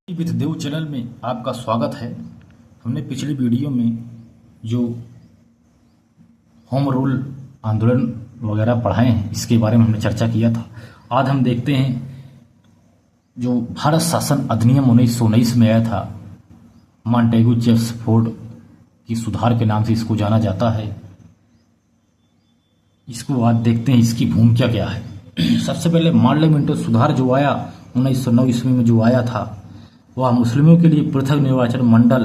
With Dev channel में आपका स्वागत है। हमने पिछली वीडियो में जो होम रूल आंदोलन वगैरह पढ़ाए हैं इसके बारे में हमने चर्चा किया था। आज हम देखते हैं जो भारत शासन अधिनियम 1919 में आया था, मॉन्टेग्यू चेम्सफोर्ड की सुधार के नाम से इसको जाना जाता है। इसको आज देखते हैं इसकी भूमिका क्या है। सबसे पहले पार्लियामेंट सुधार जो आया 1909 ईस्वी में जो आया था वह मुस्लिमों के लिए पृथक निर्वाचन मंडल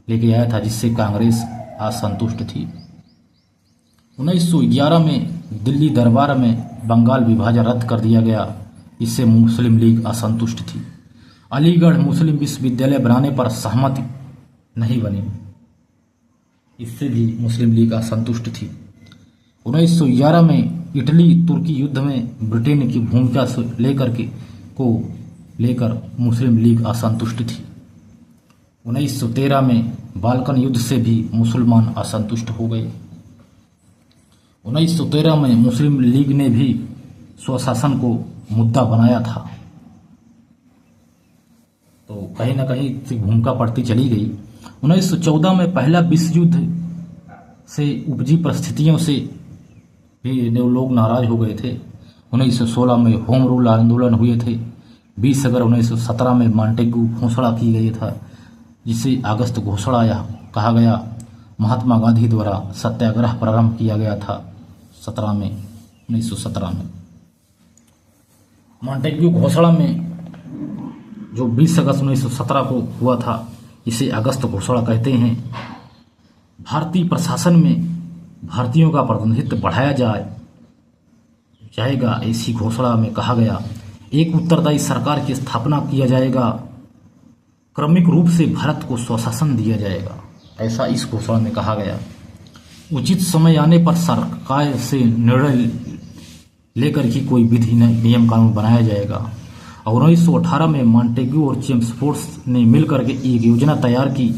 लेके आया था, जिससे कांग्रेस असंतुष्ट थी। 1911 में दिल्ली दरबार में बंगाल विभाजन रद्द कर दिया गया, इससे मुस्लिम लीग असंतुष्ट थी। अलीगढ़ मुस्लिम विश्वविद्यालय बनाने पर सहमति नहीं बनी, इससे भी मुस्लिम लीग असंतुष्ट थी। 1911 में इटली तुर्की युद्ध में ब्रिटेन की भूमिका लेकर मुस्लिम लीग असंतुष्ट थी। 1913 में बाल्कन युद्ध से भी मुसलमान असंतुष्ट हो गए। 1913 में मुस्लिम लीग ने भी स्वशासन को मुद्दा बनाया था, तो कहीं ना कहीं इसकी भूमिका पड़ती चली गई। 1914 में पहला विश्व युद्ध से उपजी परिस्थितियों से भी लोग नाराज हो गए थे। 1916 में होम रूल आंदोलन हुए थे। 20 अगस्त 1917 में मॉन्टेग्यू घोषणा की गई था, जिसे अगस्त घोषणा कहा गया। महात्मा गांधी द्वारा सत्याग्रह प्रारंभ किया गया था 1917 में। मॉन्टेग्यू घोषणा में जो 20 अगस्त 1917 को हुआ था, इसे अगस्त घोषणा कहते हैं। भारतीय प्रशासन में भारतीयों का प्रतिनिधित्व बढ़ाया जाएगा, ऐसी घोषणा में कहा गया। एक उत्तरदायी सरकार की स्थापना किया जाएगा। क्रमिक रूप से भारत को स्वशासन दिया जाएगा, ऐसा इस घोषणा में कहा गया। उचित समय आने पर सरकार से निर्णय लेकर ही कोई विधि नियम कानून बनाया जाएगा। और 1918 में मॉन्टेग्यू और चेम्सफोर्ड ने मिलकर के एक योजना तैयार की,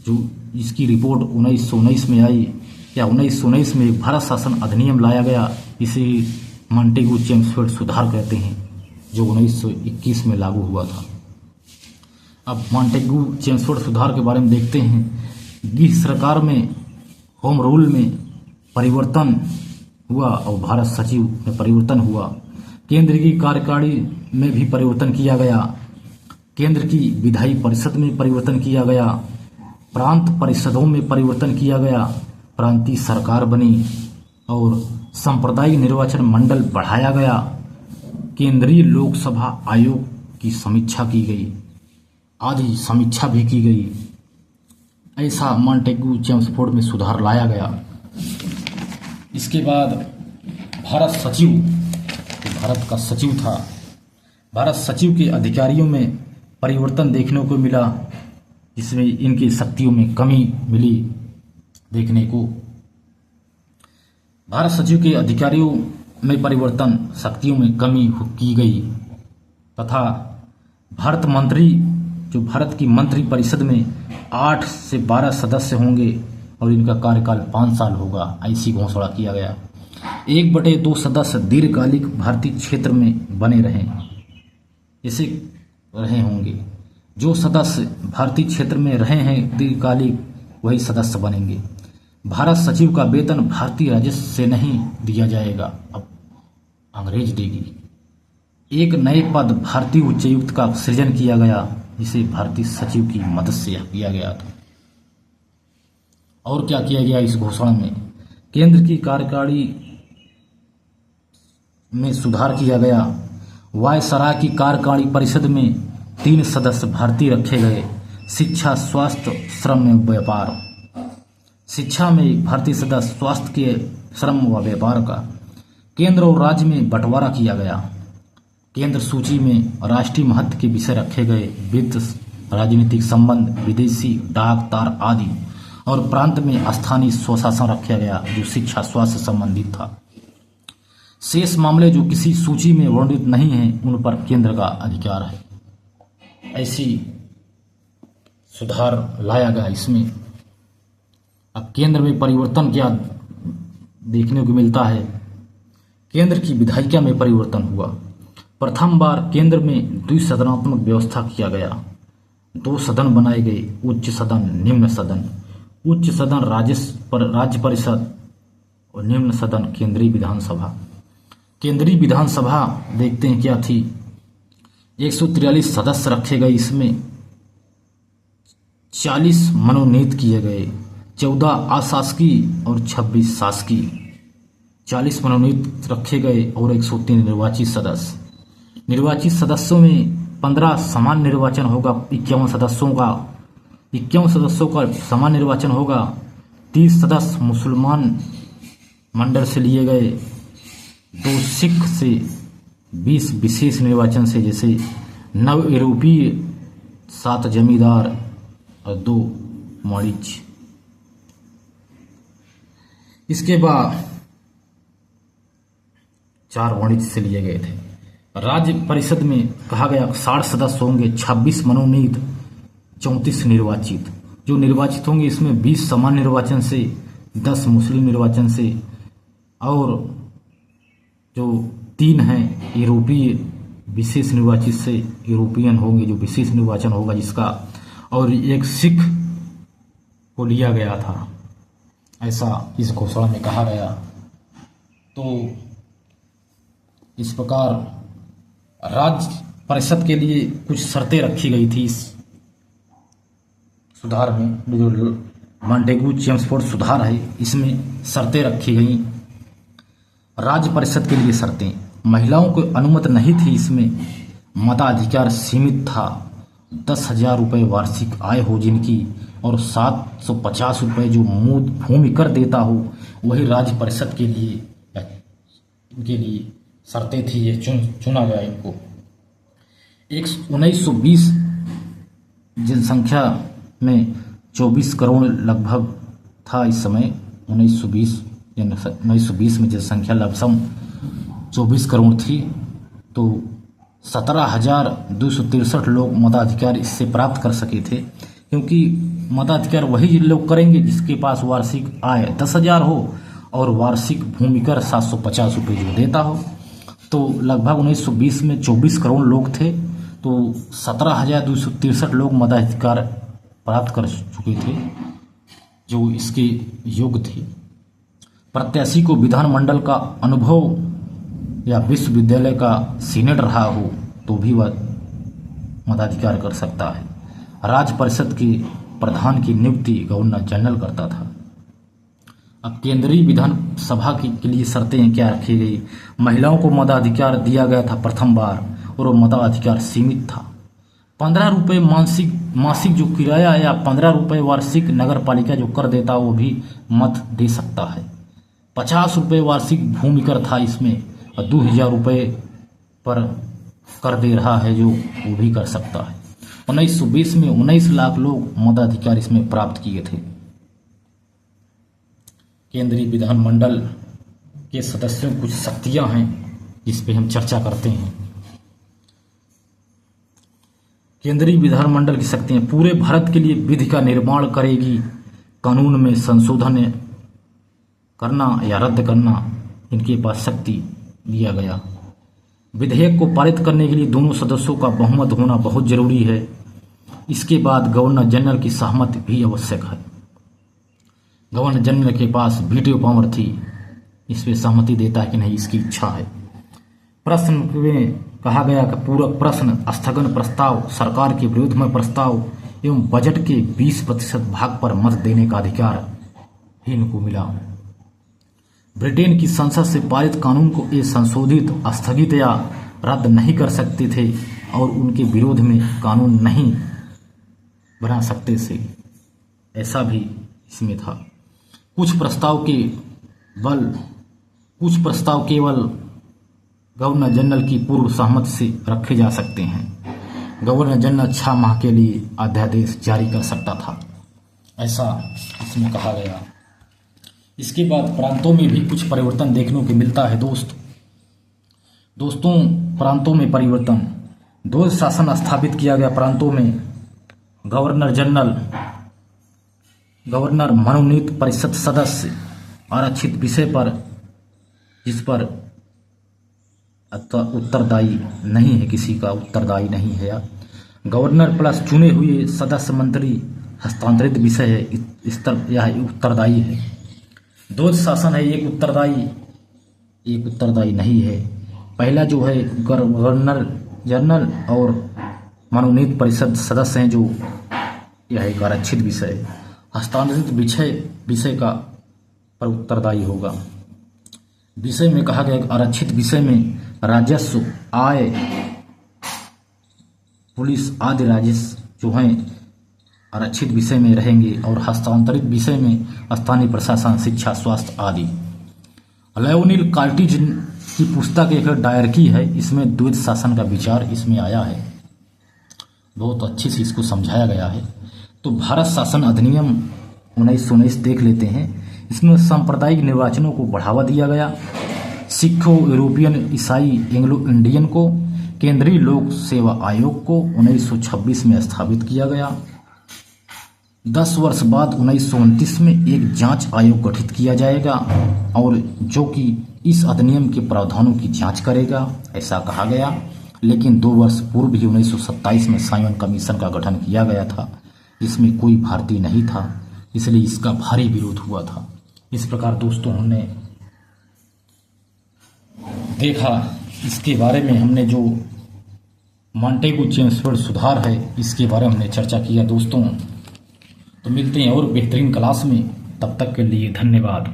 जो इसकी रिपोर्ट 1919 में आई, या 1919 में एक भारत शासन अधिनियम लाया गया। इसे मॉन्टेग्यू चेम्सफोर्ड सुधार कहते हैं, जो 1921 में लागू हुआ था। अब मॉन्टेग्यू चेम्सफोर्ड सुधार के बारे में देखते हैं। गृह सरकार में होम रूल में परिवर्तन हुआ और भारत सचिव में परिवर्तन हुआ। केंद्र की कार्यकारिणी में भी परिवर्तन किया गया। केंद्र की विधायी परिषद में परिवर्तन किया गया। प्रांत परिषदों में परिवर्तन किया गया। प्रांतीय सरकार बनी और सांप्रदायिक निर्वाचन मंडल बढ़ाया गया। केंद्रीय लोकसभा आयोग की समीक्षा की गई, आदि समीक्षा भी की गई। ऐसा मॉन्टेग्यू चेम्सफोर्ड में सुधार लाया गया। इसके बाद भारत सचिव, भारत का सचिव था, भारत सचिव के अधिकारियों में परिवर्तन देखने को मिला, जिसमें इनकी शक्तियों में कमी मिली देखने को। भारत सचिव के अधिकारियों में परिवर्तन, शक्तियों में कमी की गई, तथा भारत मंत्री, जो भारत की मंत्री परिषद में 8 से 12 सदस्य होंगे और इनका कार्यकाल 5 साल होगा, ऐसी घोषणा किया गया। 1/2 सदस्य दीर्घकालिक भारतीय क्षेत्र में बने रहे होंगे। जो सदस्य भारतीय क्षेत्र में रहे हैं दीर्घकालिक, वही सदस्य बनेंगे। भारत सचिव का वेतन भारतीय राजस्व से नहीं दिया जाएगा, अब अंग्रेज देगी। एक नए पद भारतीय उच्चायुक्त का सृजन किया गया, जिसे भारतीय सचिव की मदद से किया गया था। और क्या किया गया इस घोषणा में? केंद्र की कार्यकारिणी में सुधार किया गया। वायसराय की कार्यकारिणी परिषद में 3 सदस्य भारतीय रखे गए। शिक्षा, स्वास्थ्य, श्रम एवं व्यापार। शिक्षा में एक भारतीय सदस्य, स्वास्थ्य के, श्रम व व्यापार का। केंद्र और राज्य में बंटवारा किया गया। केंद्र सूची में राष्ट्रीय महत्व के विषय रखे गए, वित्त, राजनीतिक संबंध, विदेशी, डाक, तार आदि। और प्रांत में स्थानीय स्वशासन रखा गया, जो शिक्षा, स्वास्थ्य संबंधित था। शेष मामले जो किसी सूची में वर्णित नहीं है, उन पर केंद्र का अधिकार है। ऐसी सुधार लाया गया इसमें। अब केंद्र में परिवर्तन क्या देखने को मिलता है? केंद्र की विधायिका में परिवर्तन हुआ। प्रथम बार केंद्र में द्विसदनात्मक व्यवस्था किया गया। 2 सदन बनाए गए, उच्च सदन, निम्न सदन। उच्च सदन राज्य परिषद और निम्न सदन केंद्रीय विधानसभा। केंद्रीय विधानसभा देखते हैं क्या थी। 143 सदस्य रखे गए, इसमें 40 मनोनीत किए गए, 14 अशासकीय और 26 शासकीय। 40 मनोनीत रखे गए और 103 निर्वाचित सदस्य। निर्वाचित सदस्यों में 15 समान निर्वाचन होगा, 51 सदस्यों का समान निर्वाचन होगा। 30 सदस्य मुसलमान मंडल से लिए गए, 2 सिख से, 20 विशेष निर्वाचन से, जैसे नव यूरोपीय, 7 जमींदार और 2 वाणिज्य। इसके बाद 4 वाणिज्य से लिए गए थे। राज्य परिषद में कहा गया 60 सदस्य होंगे, 26 मनोनीत, 34 निर्वाचित। जो निर्वाचित होंगे इसमें 20 समान निर्वाचन से, 10 मुस्लिम निर्वाचन से, और जो 3 हैं यूरोपीय विशेष निर्वाचित से, यूरोपियन होंगे जो विशेष निर्वाचन होगा जिसका, और 1 सिख को लिया गया था, ऐसा इस घोषणा में कहा गया। तो इस प्रकार राज्य परिषद के लिए कुछ शर्तें रखी गई थी इस सुधार में। जो मॉन्टेग्यू चेम्सफोर्ड सुधार है, इसमें शर्तें रखी गई। राज्य परिषद के लिए शर्तें, महिलाओं को अनुमति नहीं थी इसमें, मताधिकार सीमित था, 10,000 रुपये वार्षिक आय हो जिनकी, और 750 रुपये जो भूमि कर देता हो, वही राज्य परिषद के लिए इनके लिए शर्तें थी। ये चुना गया इनको। 1920 जनसंख्या में 24 करोड़ लगभग था इस समय। 1920 में जनसंख्या लगभग 24 करोड़ थी। तो 17,263 लोग मताधिकार इससे प्राप्त कर सके थे, क्योंकि मताधिकार वही लोग करेंगे जिसके पास वार्षिक आय 10,000 हो और वार्षिक भूमिकर 750 रुपये जो देता हो। तो लगभग 1920 में 24 करोड़ लोग थे, तो 17,263 लोग मताधिकार प्राप्त कर चुके थे जो इसके योग्य थे। प्रत्याशी को विधानमंडल का अनुभव या विश्वविद्यालय का सीनेट रहा हो तो भी वह मताधिकार कर सकता है। राज्य परिषद के प्रधान की नियुक्ति गवर्नर जनरल करता था। अब केंद्रीय विधानसभा के लिए शर्तें क्या रखी गई। महिलाओं को मताधिकार दिया गया था प्रथम बार, और वो मताधिकार सीमित था। 15 रुपये मासिक जो किराया या 15 रुपये वार्षिक नगर पालिका जो कर देता वो भी मत दे सकता है। 50 रुपये वार्षिक भूमि कर था इसमें, और 2,000 रुपये पर कर दे रहा है जो वो भी कर सकता है। 1920 में 19 लाख लोग मताधिकार इसमें प्राप्त किए थे। केंद्रीय विधानमंडल के सदस्यों की कुछ शक्तियां हैं जिस पे हम चर्चा करते हैं। केंद्रीय विधानमंडल की शक्तियां पूरे भारत के लिए विधि का निर्माण करेगी, कानून में संशोधन करना या रद्द करना इनके पास शक्ति दिया गया। विधेयक को पारित करने के लिए दोनों सदस्यों का बहुमत होना बहुत जरूरी है। इसके बाद गवर्नर जनरल की सहमति भी आवश्यक है। गवर्नर जनरल के पास वीटो पावर थी, इस पे सहमति देता है कि नहीं, इसकी इच्छा है। प्रश्न में कहा गया कि पूरक प्रश्न, स्थगन प्रस्ताव, सरकार के विरोध में प्रस्ताव एवं बजट के 20% भाग पर मत देने का अधिकार ही इनको मिला। ब्रिटेन की संसद से पारित कानून को ये संशोधित, स्थगित या रद्द नहीं कर सकते थे और उनके विरोध में कानून नहीं बना सकते थे, ऐसा भी इसमें था। कुछ प्रस्ताव केवल गवर्नर जनरल की पूर्व सहमति से रखे जा सकते हैं। गवर्नर जनरल 6 माह के लिए अध्यादेश जारी कर सकता था, ऐसा इसमें कहा गया। इसके बाद प्रांतों में भी कुछ परिवर्तन देखने को मिलता है दोस्तों। प्रांतों में परिवर्तन, 2 शासन स्थापित किया गया प्रांतों में। गवर्नर मनोनीत परिषद सदस्य आरक्षित विषय पर, जिस पर उत्तरदायी नहीं है, किसी का उत्तरदायी नहीं है। गवर्नर प्लस चुने हुए सदस्य मंत्री हस्तांतरित विषय है, इस तरह यह उत्तरदायी है। द्वैध शासन है, एक उत्तरदायी नहीं है। पहला जो है गवर्नर जनरल और मनोनीत परिषद सदस्य हैं, जो यह एक आरक्षित विषय है। हस्तांतरित विषय का पर उत्तरदायी होगा। विषय में कहा गया आरक्षित विषय में राजस्व, आय, पुलिस आदि राजस्व जो हैं आरक्षित विषय में रहेंगे, और हस्तांतरित विषय में स्थानीय प्रशासन, शिक्षा, स्वास्थ्य आदि। लियोनिल कार्टिज की पुस्तक एक दायर की है, इसमें द्वैध शासन का विचार इसमें आया है, बहुत अच्छे से इसको समझाया गया है। तो भारत शासन अधिनियम 1919 देख लेते हैं। इसमें सांप्रदायिक निर्वाचनों को बढ़ावा दिया गया। सिखों, यूरोपियन, ईसाई, एंग्लो इंडियन को केंद्रीय लोक सेवा आयोग को 1926 में स्थापित किया गया। 10 वर्ष बाद 1929 में एक जांच आयोग गठित किया जाएगा, और जो कि इस अधिनियम के प्रावधानों की जांच करेगा, ऐसा कहा गया। लेकिन 2 वर्ष पूर्व ही 1927 में साइमन कमीशन का गठन किया गया था, इसमें कोई भारतीय नहीं था, इसलिए इसका भारी विरोध हुआ था। इस प्रकार दोस्तों हमने देखा, इसके बारे में हमने जो मॉन्टेगू चेम्सफोर्ड सुधार है, इसके बारे में हमने चर्चा किया दोस्तों। तो मिलते हैं और बेहतरीन क्लास में, तब तक के लिए धन्यवाद।